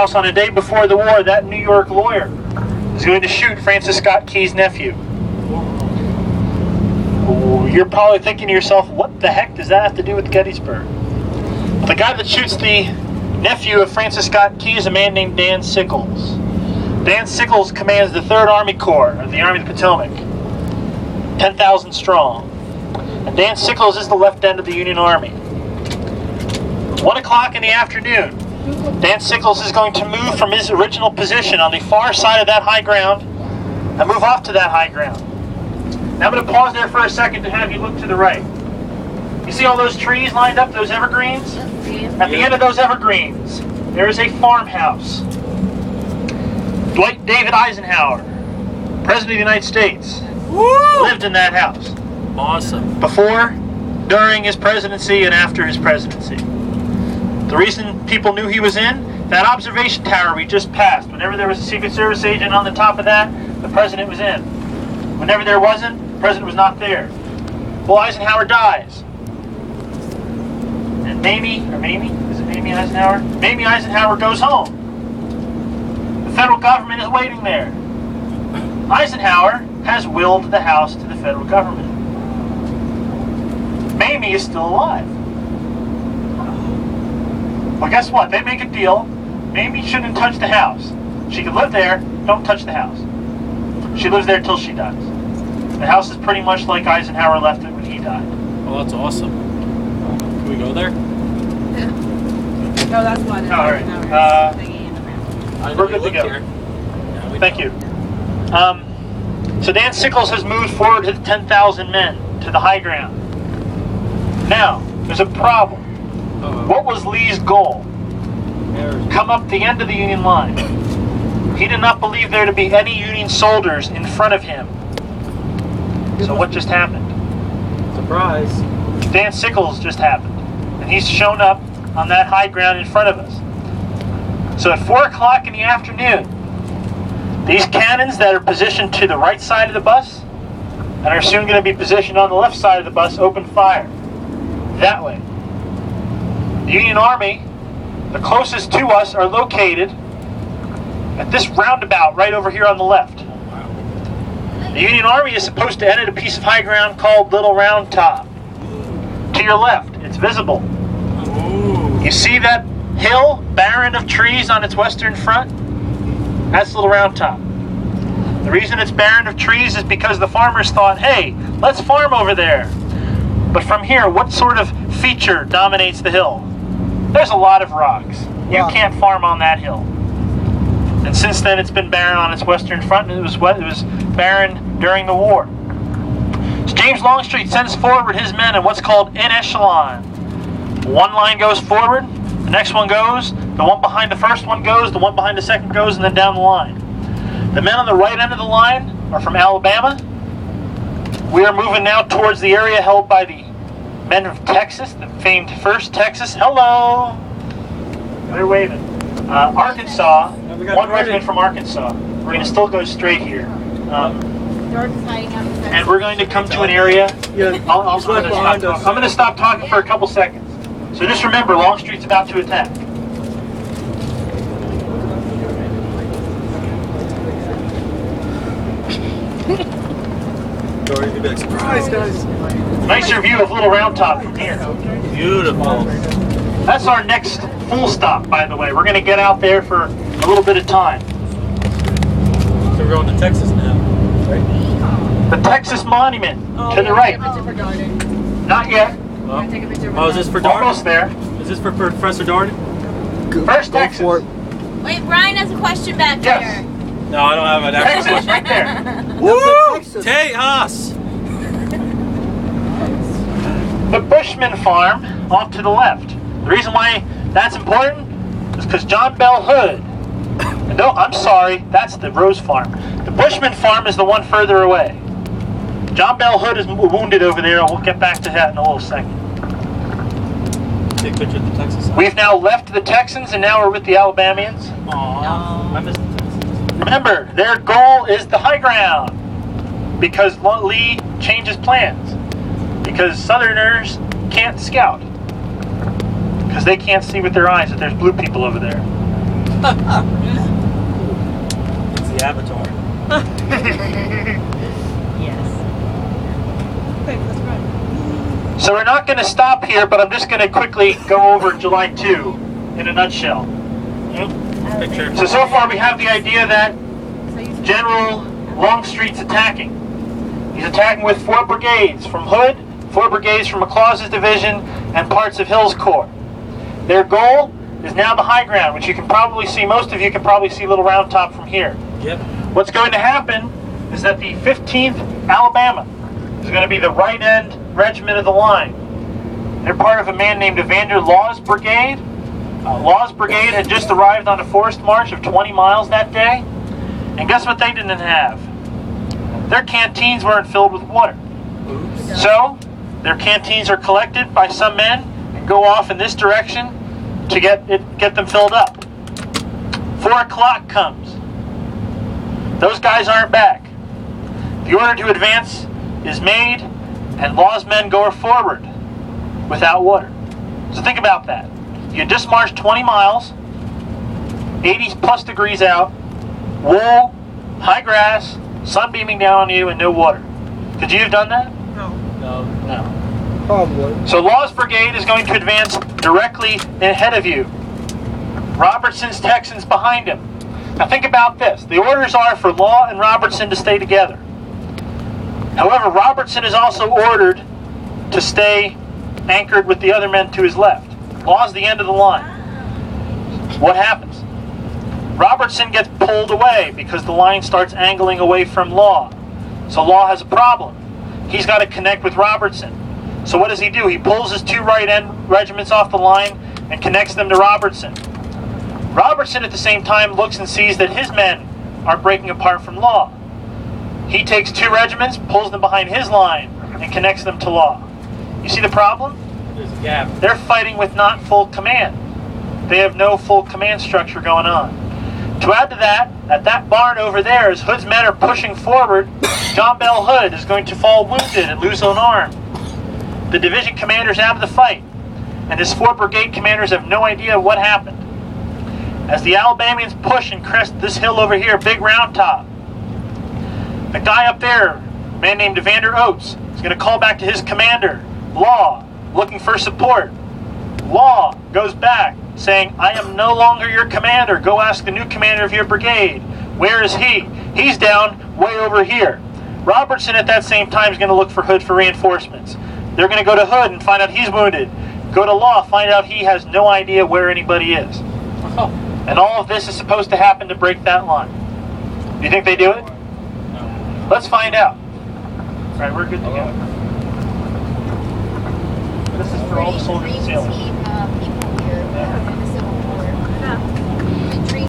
House on the day before the war, that New York lawyer is going to shoot Francis Scott Key's nephew. You're probably thinking to yourself, what the heck does that have to do with Gettysburg? Well, the guy that shoots the nephew of Francis Scott Key is a man named Dan Sickles. Dan Sickles commands the 3rd Army Corps of the Army of the Potomac, 10,000 strong. And Dan Sickles is the left end of the Union Army. 1 o'clock in the afternoon, Dan Sickles is going to move from his original position on the far side of that high ground and move off to that high ground. Now I'm going to pause there for a second to have you look to the right. You see all those trees lined up, those evergreens? At the end of those evergreens, there is a farmhouse. Dwight David Eisenhower, President of the United States, lived in that house. Awesome. Before, during his presidency, and after his presidency. The reason people knew he was in, that observation tower we just passed. Whenever there was a Secret Service agent on the top of that, the president was in. Whenever there wasn't, the president was not there. Well, Eisenhower dies. And Mamie Eisenhower? Mamie Eisenhower goes home. The federal government is waiting there. Eisenhower has willed the house to the federal government. Mamie is still alive. Well, guess what? They make a deal. Mamie shouldn't touch the house. She can live there, don't touch the house. She lives there till she dies. The house is pretty much like Eisenhower left it when he died. Oh, that's awesome. Can we go there? No, that's one. All right. We're good to go. Yeah, Thank you. So Dan Sickles has moved forward his 10,000 men to the high ground. Now, there's a problem. What was Lee's goal? Come up the end of the Union line. He did not believe there to be any Union soldiers in front of him. So what just happened? Surprise. Dan Sickles just happened. And he's shown up on that high ground in front of us. So at 4 o'clock in the afternoon, these cannons that are positioned to the right side of the bus and are soon going to be positioned on the left side of the bus open fire. That way. The Union Army, the closest to us, are located at this roundabout right over here on the left. The Union Army is supposed to end at a piece of high ground called Little Round Top. To your left, it's visible. You see that hill, barren of trees on its western front? That's Little Round Top. The reason it's barren of trees is because the farmers thought, hey, let's farm over there. But from here, what sort of feature dominates the hill? There's a lot of rocks. You can't farm on that hill. And since then, it's been barren on its western front, and it was barren during the war. So James Longstreet sends forward his men in what's called en echelon. One line goes forward, the next one goes, the one behind the first one goes, the one behind the second goes, and then down the line. The men on the right end of the line are from Alabama. We are moving now towards the area held by the men of Texas, the famed 1st Texas. Hello! They're waving. Arkansas, one regiment from Arkansas. We're going to still go straight here. And we're going to come to an area. I'm going to stop talking for a couple seconds. So just remember, Longstreet's about to attack. Surprise, guys. Nicer view of Little Round Top from here. Beautiful. That's our next full stop, by the way. We're going to get out there for a little bit of time. So we're going to Texas now, right? The Texas Monument to the right. Not yet. Oh, is this for Darden? Almost there. Is this for Professor Darden? First Texas. Wait, Brian has a question back Yes. there. No, I don't have an actual Texas, question. right there. Woo! Tejas! The Bushman Farm off to the left. The reason why that's important is because John Bell Hood. No, I'm sorry, that's the Rose Farm. The Bushman Farm is the one further away. John Bell Hood is wounded over there, and we'll get back to that in a little second. Take a picture of the Texas. We've now left the Texans, and now we're with the Alabamians. Aww. I missed the Texans. Remember, their goal is the high ground, because Lee changes plans. Because Southerners can't scout. Because they can't see with their eyes that there's blue people over there. It's the Avatar. Yes. Okay, let's run. So we're not going to stop here, but I'm just going to quickly go over July 2 in a nutshell. Picture. So far we have the idea that General Longstreet's attacking. He's attacking with 4 brigades from Hood, 4 brigades from McLaws' division, and parts of Hill's Corps. Their goal is now the high ground, which you can probably see, most of you can probably see Little Round Top from here. Yep. What's going to happen is that the 15th Alabama is going to be the right end regiment of the line. They're part of a man named Evander Law's brigade. Law's brigade had just arrived on a forced march of 20 miles that day. And guess what they didn't have? Their canteens weren't filled with water. Oops. So, their canteens are collected by some men and go off in this direction to get them filled up. 4 o'clock comes. Those guys aren't back. The order to advance is made, and Law's men go forward without water. So think about that. You just marched 20 miles, 80 plus degrees out, wool, high grass, sun beaming down on you, and no water. Could you have done that? No. No. No. Probably. So Law's brigade is going to advance directly ahead of you. Robertson's Texans behind him. Now think about this. The orders are for Law and Robertson to stay together. However, Robertson is also ordered to stay anchored with the other men to his left. Law's the end of the line. What happens? Robertson gets pulled away because the line starts angling away from Law. So Law has a problem. He's got to connect with Robertson. So what does he do? He pulls his 2 right end regiments off the line and connects them to Robertson. Robertson at the same time looks and sees that his men are breaking apart from Law. He takes 2 regiments, pulls them behind his line, and connects them to Law. You see the problem? There's a gap. They're fighting with not full command. They have no full command structure going on. To add to that, at that barn over there, as Hood's men are pushing forward, John Bell Hood is going to fall wounded and lose an arm. The division commander's out of the fight, and his 4 brigade commanders have no idea what happened. As the Alabamians push and crest this hill over here, Big Round Top, a guy up there, a man named Evander Oates, is going to call back to his commander, Law, looking for support. Law goes back, saying, I am no longer your commander. Go ask the new commander of your brigade. Where is he? He's down way over here. Robertson at that same time is going to look for Hood for reinforcements. They're going to go to Hood and find out he's wounded. Go to Law, find out he has no idea where anybody is. Oh. And all of this is supposed to happen to break that line. Do you think they do it? No. Let's find out. All right, we're good to go. This is for all the soldiers and sailors.